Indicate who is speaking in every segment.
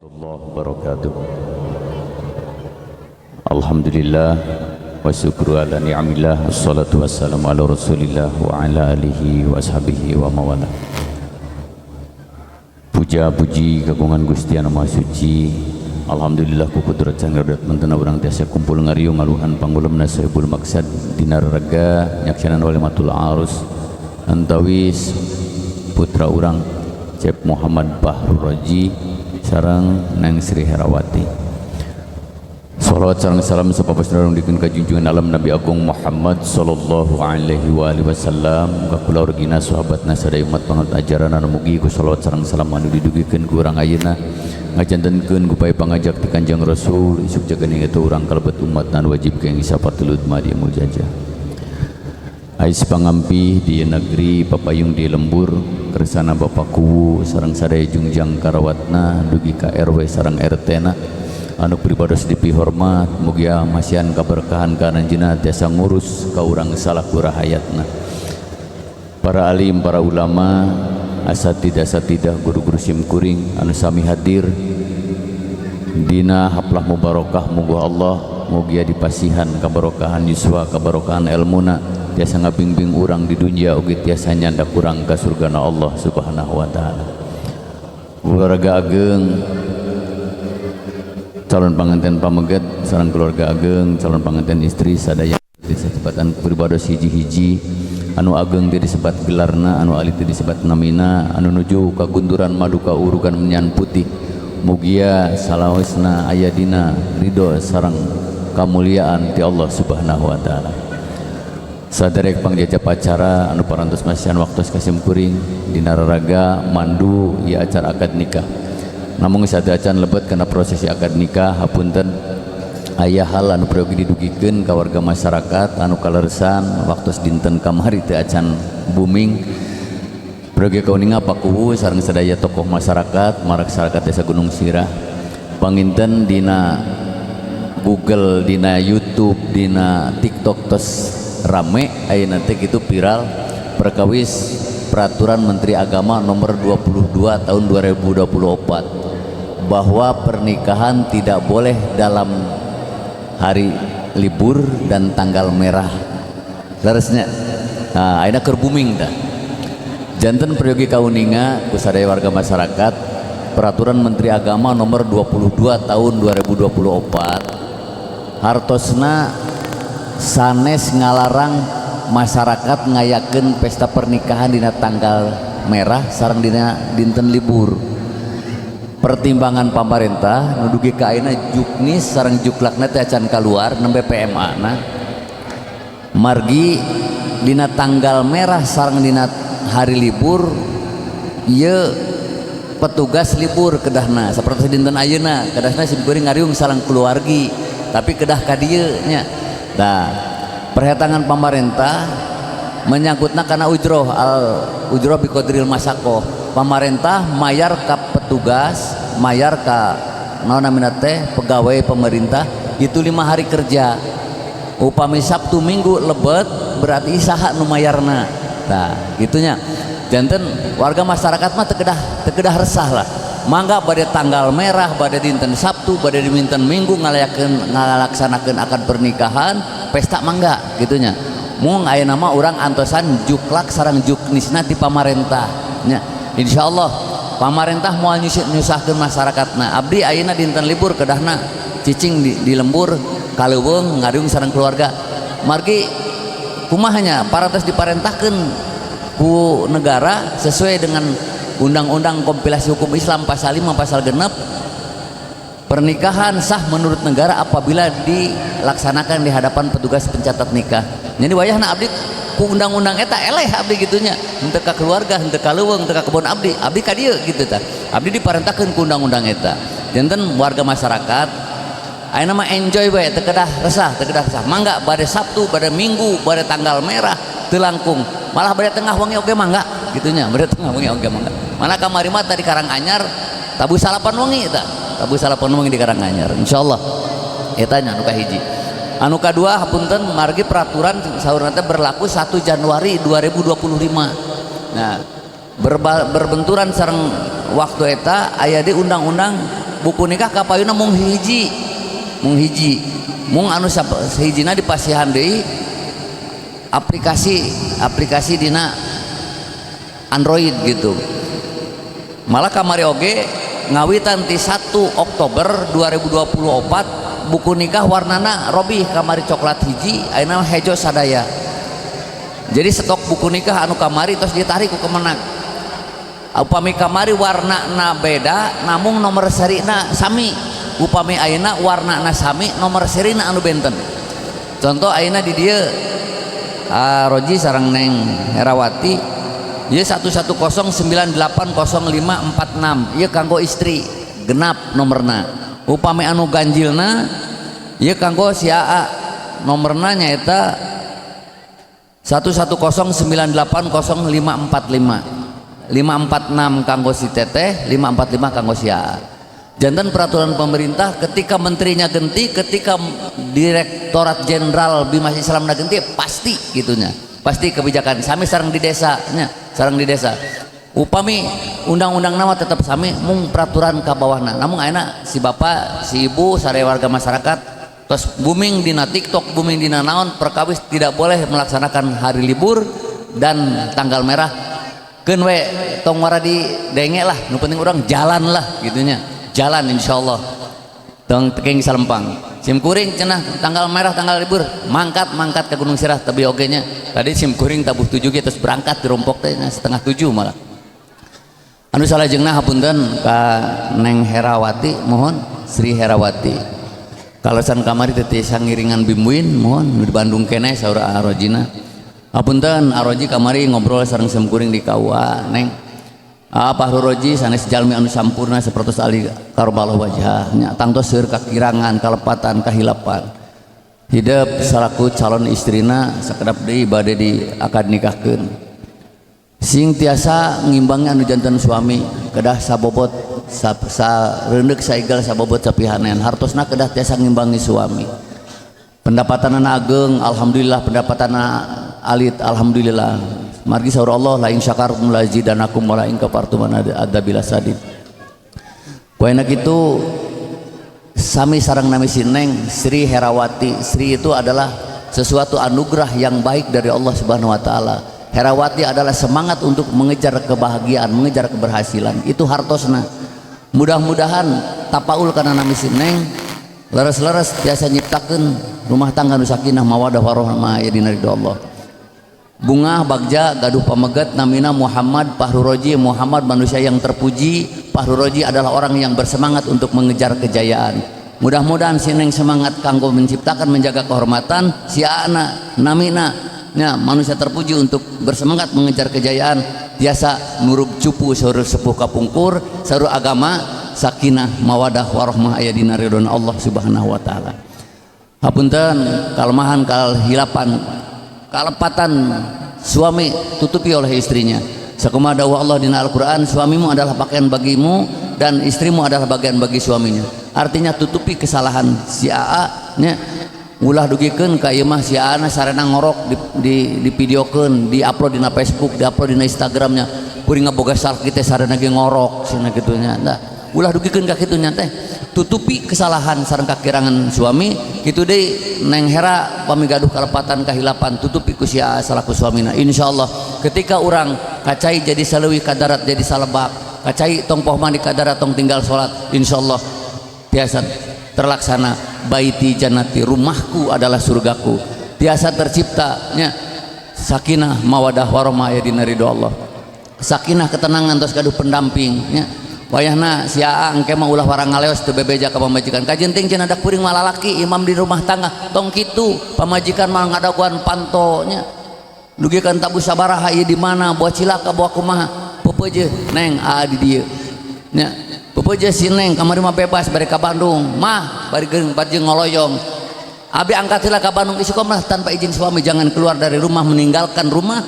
Speaker 1: Allah wabarakatuh. Alhamdulillah wa syukru ala ni'amillah, wassalatu wassalamu ala rasulillah wa ala alihi wa ashabihi wa mawala. Puja puji kagungan Gusti Anu Maha Suci. Alhamdulillah ku kudrat sanggadat mentena urang tiasa kumpul ngariung ngaluhan panggulumna sahibul maksad dinar raga nyaksianan walimatul arus antawis putra urang Cep Muhammad Bahrul Raji sarang Nang Sri Herawati. Salawat sareng salam sapapastrarung dikeun ka junjungan alam Nabi Agung Muhammad sallallahu alaihi wa alihi wasallam ka kulawargina sahabatna sadaya umat panganut ajaran anu mugi ku salawat sareng salam anu didugikeun ku urang ayeuna ngajantenkeun ku pae pangajak ti Kanjeng Rasul isuk jagening eta urang kalebet umat nan wajib keng sapatelut madi muljajah. Ais pangampi di negeri papayung di lembur kersana Bapakku sareng sadaya jungjang karawatna dugi ka RW sareng RT na anu pribados dipihormat mugia masihan kaberkahan kananjeunna tiasa ngurus ka urang salaku rahayatna. Para alim, para ulama, asatidah guru-guru simkuring anu sami hadir dina haplah mubarakah muga Allah mugia dipasihan kabarokahan yuswa kabarokahan ilmuna tiasa ngabingbing urang di dunia ugi tiasa nyandak urang ka surgana Allah subhanahu wa ta'ala. Keluarga ageng calon panganten pamegat sareng keluarga ageng calon panganten istri sadaya disebatan pribados hiji-hiji anu ageng teh disebat gelarna anu alit teh disebat namina anu nuju ka gunduran madu ka urukan menyan putih mugia salawasna aya dina ridho sareng kamuliaan ti Allah subhanahu wa ta'ala. Saderek pangjajah acara anu parantos masihan waktu kasim kuring dina raraga mandu ieu acara akad nikah. Namun sadacan lebet karena prosesi akad nikah hapunten aya hal anu perlu didugikeun ka warga masyarakat anu kaleresan waktu dinten kamari teh acan booming pergi kauninga pakuhu sareng sadaya tokoh masyarakat masyarakat desa Gunung Sirah panginten dina Google dina YouTube dina TikTok tos rame ayeuna teh kitu viral perkawis peraturan Menteri Agama nomor 22 tahun 2024 bahwa pernikahan tidak boleh dalam hari libur dan tanggal merah leresnya. Nah ayeuna keur booming dah janten peryogi kauninga ku sadaya warga masyarakat peraturan Menteri Agama nomor 22 tahun 2024 hartosna sanes ngalarang masyarakat ngayakeun pesta pernikahan dina tanggal merah sareng dina dinten libur. Pertimbangan pemerintah nudugi ka ayeuna juknis sareng juklakna teh acan kaluar nembe PMA na margi dina tanggal merah sareng dina hari libur ieu petugas libur kedahna sapertos dinten ayeuna kedahna simkuring ngariung sareng keluargi tapi kedah ka dieu nya. Nah perhetangan pemerintah menyangkutna kana ujroh ujroh biqadril masakoh pemerintah mayar ka petugas mayar ka naon namina teh pegawai pemerintah itu 5 hari kerja upami Sabtu Minggu lebet berarti saha nu mayarna. Nah gitunya janten warga masyarakat mah tekedah resah lah mangga bade tanggal merah bade dinten Sabtu bade dinten Minggu ngalaksanakeun akad pernikahan pesta mangga gitunya mung ayeuna mah urang antosan juklak sareng juknisna ti pamarentah nya. Insyaallah pamarentah moal nyusahkeun masyarakatna abdi ayeuna dinten libur kedahna cicing di lembur kaleuweung ngariung sareng keluarga margi kumahanya parantos diparentahkeun ku negara sesuai dengan undang-undang kompilasi hukum Islam pasal 5 pasal genep pernikahan sah menurut negara apabila dilaksanakan di hadapan petugas pencatat nikah. Jadi wayahna abdi ku undang-undang eta eleh abdi gitunya henteu ka keluarga henteu ka leuweung henteu ka kebon abdi ka dieu gitu tah abdi diparentahkeun ku undang-undang eta. Janten warga masyarakat ayeuna mah enjoy bae teu kedah resah mangga bade Sabtu bade Minggu bade tanggal merah teu langkung malah bade tengah wengi oge mangga gitunya bade tengah wengi oge mangga mana kamari mah tadi Karanganyar tabu salapan wengi eta tabu salapan wengi di Karanganyar insyaallah eta nya anu kahiji. Anu kadua hapunten margi peraturan saurna teh berlaku 1 Januari 2025. Nah berbenturan sareng waktu eta aya di undang-undang buku nikah kapayuna mung hiji mung anu hijina dipasihan deui aplikasi dina Android gitu. Malah kamari oge ngawitan ti 1 Oktober 2024 buku nikah warnana robih kamari coklat hiji ayeuna hejo sadaya. Jadi stok buku nikah anu kamari terus ditarik ku kemenang. Upami kamari warnana beda namun nomor serina sami. Upami ayeuna warnana sami nomor serina anu benten. Contoh ayeuna di dieu Roji sareng Neng Herawati ieu 110980546 ieu kanggo istri genap nomorna. Upami anu ganjilna ieu kanggo si AA nomorna nyaeta 110980545 546 kanggo si Teteh 545 kanggo si AA. Jantan peraturan pemerintah ketika menterinya ganti, ketika Direktorat Jenderal Bimas Islamna ganti pasti gitunya, pasti kebijakan sami sareng di desanya, sareng di desa. Upami undang-undang nama tetap sami mung peraturan ka bawahna. Namun ayeuna si bapak, si ibu, sare warga masyarakat terus booming dina TikTok, booming dina naon perkawis tidak boleh melaksanakan hari libur dan tanggal merah. Keun we tong wara di denge lah, nu penting urang jalan lah gitunya. Jalan insyaallah tong tekeng Salempang simkuring cenah tanggal merah tanggal libur mangkat ke Gunung Sirah tapi oge nya tadi simkuring tabuh 7 ge terus berangkat di rompok teh setengah 7 malah anu salajengna hapunten ka Neng Herawati mohon Sri Herawati kalasan kamari teh tiasa ngiringan bimuin mohon di Bandung keneh saura Arojina hapunten Aroji kamari ngobrol sareng simkuring di KUA Neng Pak Roji sanes jalmi anu sampurna sapertos ali karoballah wajhnya tangtos seueur kakirangan kalepatan kahilapan hidup salaku calon istrina sakedap deui bade di akad nikahkeun sing tiasa ngimbangi anu janten suami kedah sabobot sareundek saigal sabobot sapihanean hartosna kedah tiasa ngimbangi suami pendapatanna ageng alhamdulillah pendapatanna alit alhamdulillah margi saur Allah la in syakartum la zidanakum wa la in kafartum adzabila sadid. Poena kitu sami sareng nami Neng Sri Herawati. Sri itu adalah sesuatu anugerah yang baik dari Allah Subhanahu wa taala. Herawati adalah semangat untuk mengejar kebahagiaan, mengejar keberhasilan. Itu hartosna. Mudah-mudahan tapaul kana nami Neng leres-leres biasa nyiptakeun rumah tangga nu sakinah mawadah warahmah ya dina ridho Allah. Bunga bagja gaduh pamegat namina Muhammad Fahruroji Muhammad manusia yang terpuji. Fahruroji adalah orang yang bersemangat untuk mengejar kejayaan. Mudah-mudahan si Neng semangat kanggo menciptakan menjaga kehormatan si Ana namina ya, manusia terpuji untuk bersemangat mengejar kejayaan biasa nurug cupu saur sepuh kapungkur saur agama sakinah mawadah warahmah aya dina ridhona Allah Subhanahu wa taala. Hapunten kalemahan kalhilapan kalepatan suami tutupi oleh istrinya sakumaha dawuh Allah dina Al-Qur'an suamimu adalah pakaian bagimu dan istrimu adalah bagian bagi suaminya artinya tutupi kesalahan si AA nya ulah dugikeun ka ieu mah si AA na sarena ngorok di videokeun di upload dina Facebook di upload dina Instagramnya kuring ngaboga salki teh sarena ge ngorok cenah kitu nya da ulah dugikeun ka kitu nya teh tutupi kesalahan sareng kakirangan suami kitu deui Neng Hera pamigaduh kalepatan kahilapan tutupi ku sia salaku suamina insyaallah ketika orang kacai jadi saleuwih ka darat jadi salebak kacai tong poh mandi ka darat tong tinggal salat insyaallah tiasa terlaksana baiti jannati rumahku adalah surgaku tiasa tercipta nya sakinah mawadah warahmah ya dina ridho Allah sakinah ketenangan terus gaduh pendamping nya wayahna si AA engke mah ulah warang ngaleos teu bebeja ka pamajikan kajenting cenah dak puring mah lalaki imam di rumah tangga tong kitu pamajikan mah ngadaguan pantonya dugikeun tabu sabaraha ieu di mana buah cilaka buah kumaha peupeujeuh Neng AA di dieu nya peupeujeuh si Neng kamari mah bebas bari ka Bandung mah bari jeung ngoloyong abi angkat heula ka Bandung isukomah tanpa izin suami jangan keluar dari rumah meninggalkan rumah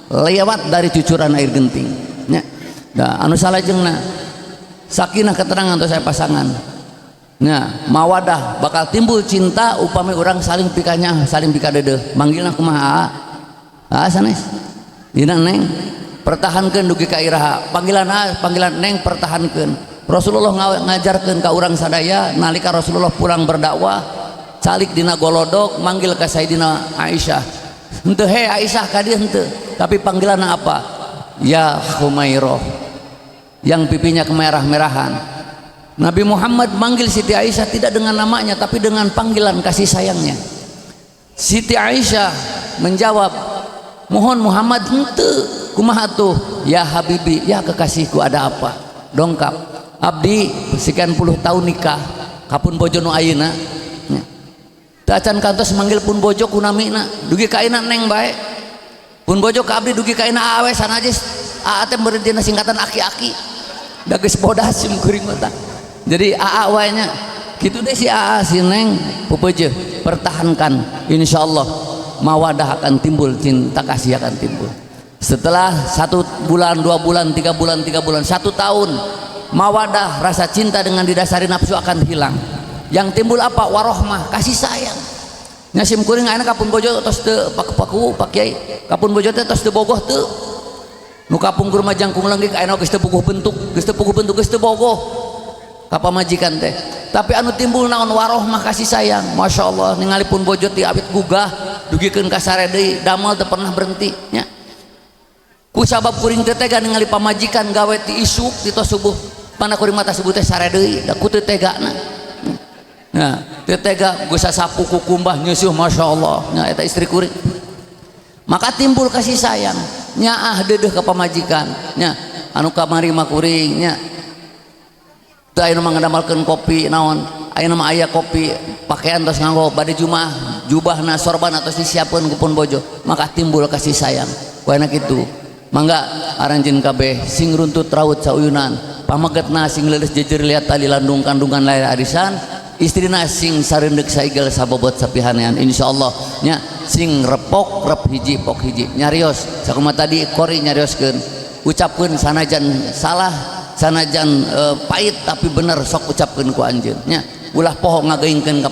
Speaker 1: lewat dari cucuran air genting nya da anu salajengna sakinah ketenangan untuk saya pasangan nah mawadah bakal timbul cinta upami orang saling pikanya saling pikadeudeuh manggilna kumaha AA sanes dina Neng pertahankeun dugi ka iraha panggilan Neng pertahankeun
Speaker 2: Rasulullah ngajarkeun ka urang sadaya nalika Rasulullah pulang berdakwah calik dina golodok manggil ka Sayyidina Aisyah, henteu he Aisyah ka dieu henteu, tapi panggilanna apa? Ya Humairah, yang pipinya kemerah-merahan. Nabi Muhammad manggil Siti Aisyah tidak dengan namanya tapi dengan panggilan kasih sayangnya. Siti Aisyah menjawab, mohon Muhammad henteu, kumaha tuh? Ya Habibi, ya kekasihku, ada apa? Dongkap, abdi sekian puluh tahun nikah kapun bojo nu ayeuna teu acan kantos manggil pun bojo ku namina dugi ka ayeuna neng bae, pun bojo ka abdi dugi ka ayeuna awe sanajis aa teh beureun dina singkatan aki-aki da geus bodas sim kuring mah. Jadi aa wae nya kitu deh si aa si neng pupeujeuh pertahankan, insyaallah mawadah akan timbul, cinta kasih akan timbul. Setelah 1 bulan 2 bulan 3 bulan 3 bulan 1 tahun, mawadah rasa cinta dengan didasari nafsu akan hilang. Yang timbul apa? Warohmah, kasih sayang. Nyasim kuring ayeuna kapun bojo tos teu paku-paku pak kiai, kapun bojo teh tos teu bogoh teu. Nu kapung ke rumah jangkung leungit ayeuna geus teu puguh bentuk, geus teu puguh bentuk, geus teu bogoh ka pamajikan teh. Tapi anu timbul naon? Warohmah, kasih sayang. Masya Allah ningalipun bojo ti awit gugah dugikeun ka sare deui, damel teu pernah berhenti nya. Ku sabab kuring teh tega ningali pamajikan gawe ti isuk ti tos subuh pana kuring mata subuh teh sare deui da ku teu tegana. Nah teu tega geus sasapu ku kumbah nyeusuh masyaallah nya eta istri kuring. Maka timbul kasih sayang nyaah deudeuh ka pamajikan nya anu kamari mah kuring nya teu ayeuna mah ngadamalkeun kopi naon ayeuna mah aya kopi pakaian tos nganggo bade jumaah jubahna sorban tos disiapkeun ku pun bojo, maka timbul kasih sayang ku enak kitu. Mangga aranjeun kabeh sing runtut raut sauyunan, pamagetna sing leuleus jejer liat tali landung kandungan lair arisan, istrina sing sareundek saigel sabobot sapihanean insyaallah nya sing repok rep hiji pok hiji nyarios sakumaha tadi kori nyarioskeun ucapkeun sanajan salah sanajan pait tapi bener sok ucapkeun ku anjeun nya ulah poho ngageingkeun ka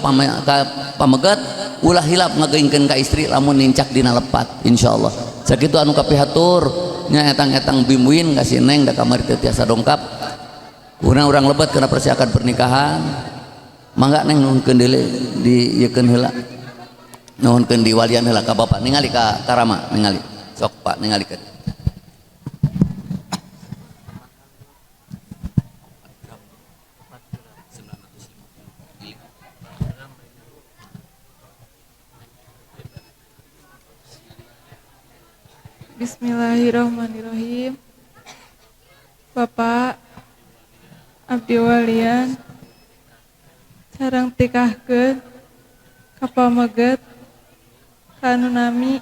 Speaker 2: pameget, ulah hilap ngageingkeun ka istri lamun nincak dina lepat insyaallah. Sakitu anu kapihatur nya etang-etang bimuin kasih neng da kamari teu tiasa dongkap urang-urang lebat kena persiapan pernikahan. Mangga neng nuhunkeun deui di ieukeun heula, nuhunkeun diwalian heula ka bapak ningali ka Rama ningali sok Pak ningalikeun.
Speaker 3: Bismillahirrahmanirrahim. Bapak abdi walian sareng tikahkeun ka pameget kanu nami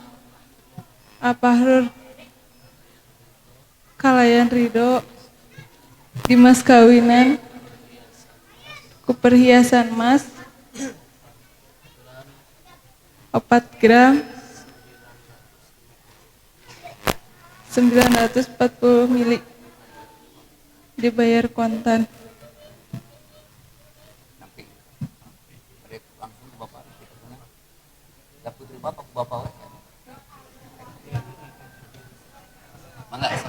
Speaker 3: Apahrur kalayan ridho di mas kawinan ku perhiasan emas 4 gram 940 mili dibayar kontan.
Speaker 2: Langsung bapak da putri bapak ku bapak we. Mangga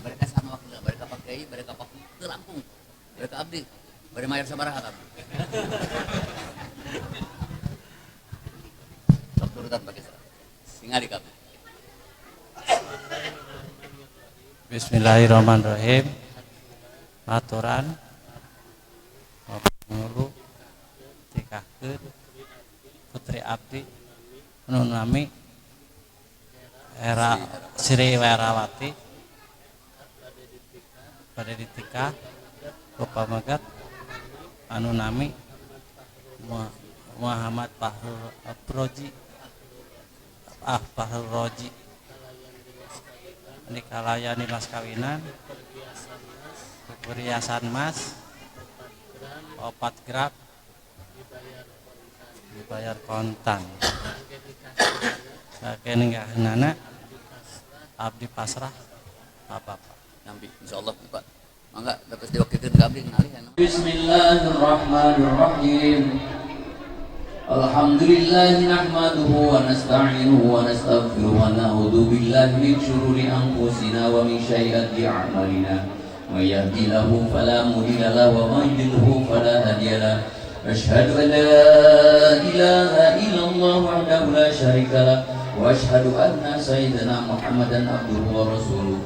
Speaker 2: mereka sama waktu mereka pakai mereka pakai ke Lampung mereka abdi bari mayar sabaraha kabeh. Turutan bagi singali kabeh.
Speaker 4: Bismillahirrahmanirrahim. Aturan ngulu tikahkeun putri abdi anu nami Era Sri Werawati pada ditikah ku pamegat anu nami Muhammad Fahrul Roji dikalayani mas kawinan perhiasan emas 4 gram dibayar kontan. Sakeninggaheunana abdi pasrah bapak
Speaker 2: Nampi insyaallah Pak. Mangga dados diwakilkeun ka abdi ngalih. Bismillahirrahmanirrahim. Alhamdulillah nahmaduhu wa nasta'inuhu wa nastaghfiruhu wa na'udzu billahi min shururi anfusina wa min sayyiati a'malina. May yahdihillahu fala mudilla lahu wa may yudlilhu fala hadiya lahu. Asyhadu an la ilaha illallah wahdahu la syarika lah wa asyhadu anna sayyidina Muhammadan abduhu wa rasuluh.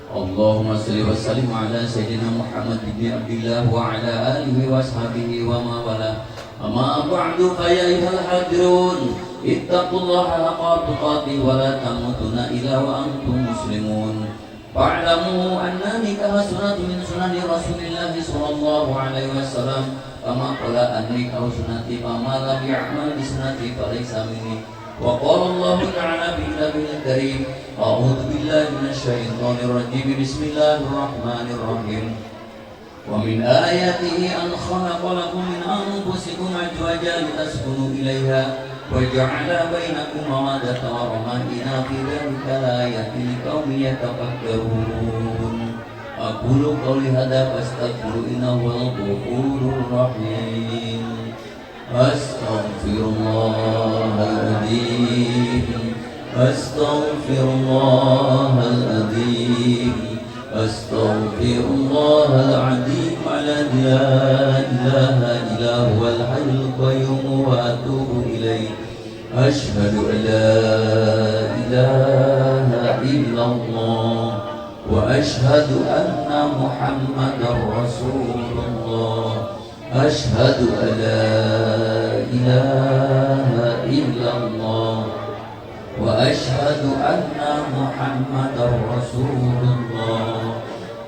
Speaker 2: Allahumma salli wa sallim ala sayyidina Muhammad ibn Abdillah wa ala alihi wa ashabihi wa ma wala. Amma ba'du fa ya ayyuhal hadirun ittaqullaha haqqa tuqatih wa la tamutunna illa wa antum muslimun. Fa'lamu anna nikah sunnatun min sunani Rasulillah sallallahu alaihi wasallam kama qala an-nikah sunnati fama lam ya'mal bi sunnati falaysa minni. Wa qala Allah ta'ala fi kitabil karim a'udzu billahi minasy syaithanir rajim bismillahirrahmanirrahim. Wa min ayatihi an khalaqa lakum min anfusikum azwajan litaskunu ilaiha wa ja'ala bainakum mawaddatan wa rahmah inna fi dzalika laayatin liqaumin yatafakkarun. Aqulu qawli hadza fastaghfiru innahu huwal ghafurur rahim. Astaghfirullahaladzim, astaghfirullahaladzim, astaghfirullahaladzim alladzi la ilaha illa huwal hayyul qayyum wa atubu ilaih. Asyhadu an la ilaha illallah wa asyhadu anna Muhammadar Rasulullah. Asyhadu an la ilaha illallah wa asyhadu anna Muhammadar Rasulullah.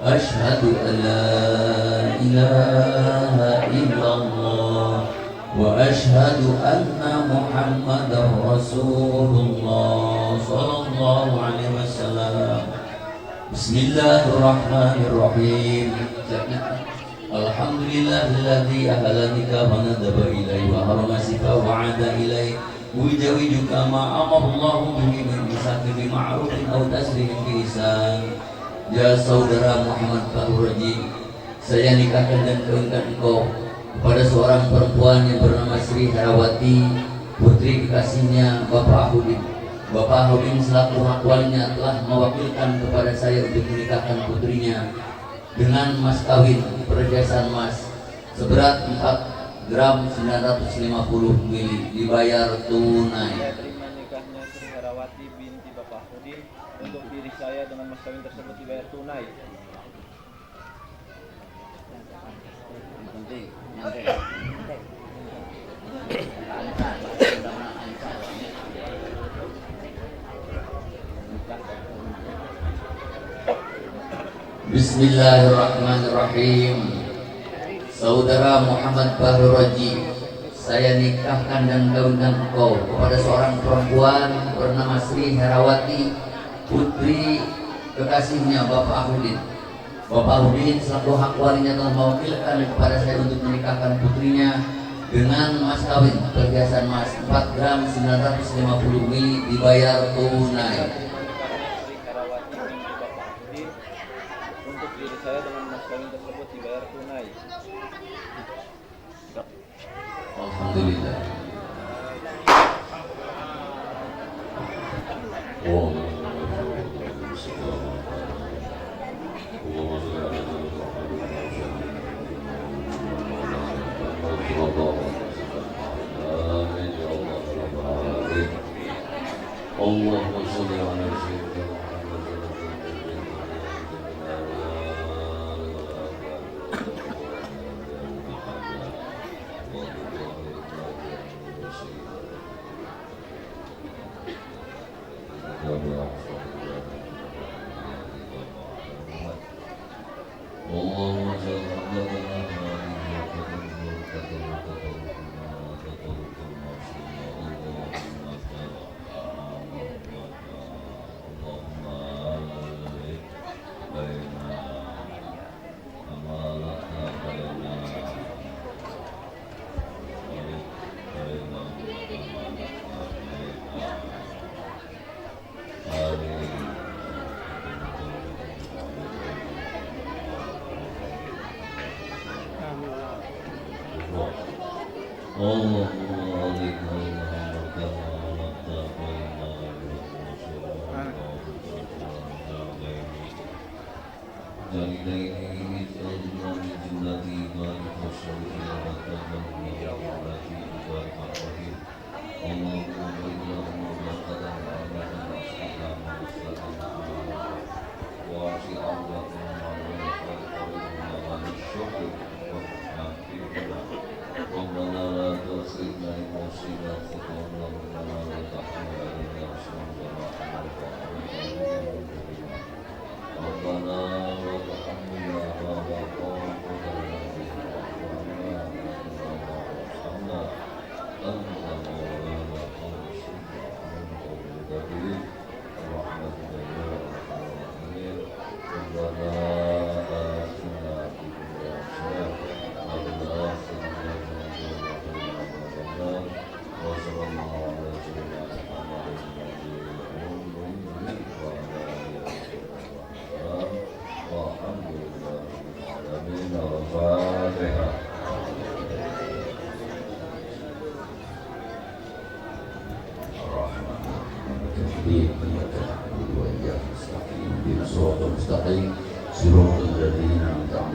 Speaker 2: Asyhadu an la ilaha illallah wa asyhadu anna Muhammadar Rasulullah sallallahu alaihi wasallam. Bismillahirrahmanirrahim. Alhamdulillahilladzi ahalla nikah wa nadaba ilaihi wa harama sifa wa ada ilaihi wijawijuka ma amarallahu bihi min isaqi bi ma'rufin aw tasrihim bi ihsan. Ya saudara Muhammad Fahru Raji, saya nikahkan dan kawinkan engkau kepada seorang perempuan yang bernama Sri Herawati, putri kekasihnya Bapak Ahudin. Bapak Ahudin selaku hak walinya telah mewakilkan kepada saya untuk menikahkan putrinya dengan mas kawin perhiasan emas seberat 4 gram 950 mili dibayar tunai.
Speaker 5: Saya terima nikahnya Sri Herawati binti Bapak Hudin untuk diri saya dengan mas kawin tersebut dibayar tunai.
Speaker 2: Bismillahirrahmanirrahim. Saudara Muhammad Fahru Raji, saya nikahkan dan kawinkan engkau kepada seorang perempuan bernama Sri Herawati, putri kekasihnya Bapak Ahudin. Bapak Ahudin selaku hak walinya telah mewakilkan kepada saya untuk menikahkan putrinya dengan mas kawin perhiasan emas 4 gram 950 mili dibayar tunai.
Speaker 5: Saya dengan mas kawin tersebut dibayar tunai.
Speaker 2: Alhamdulillah. Oh. Allahumma shalli ala sayyidina Allahumma
Speaker 6: صراط المستقيم صراط الذين أنعمت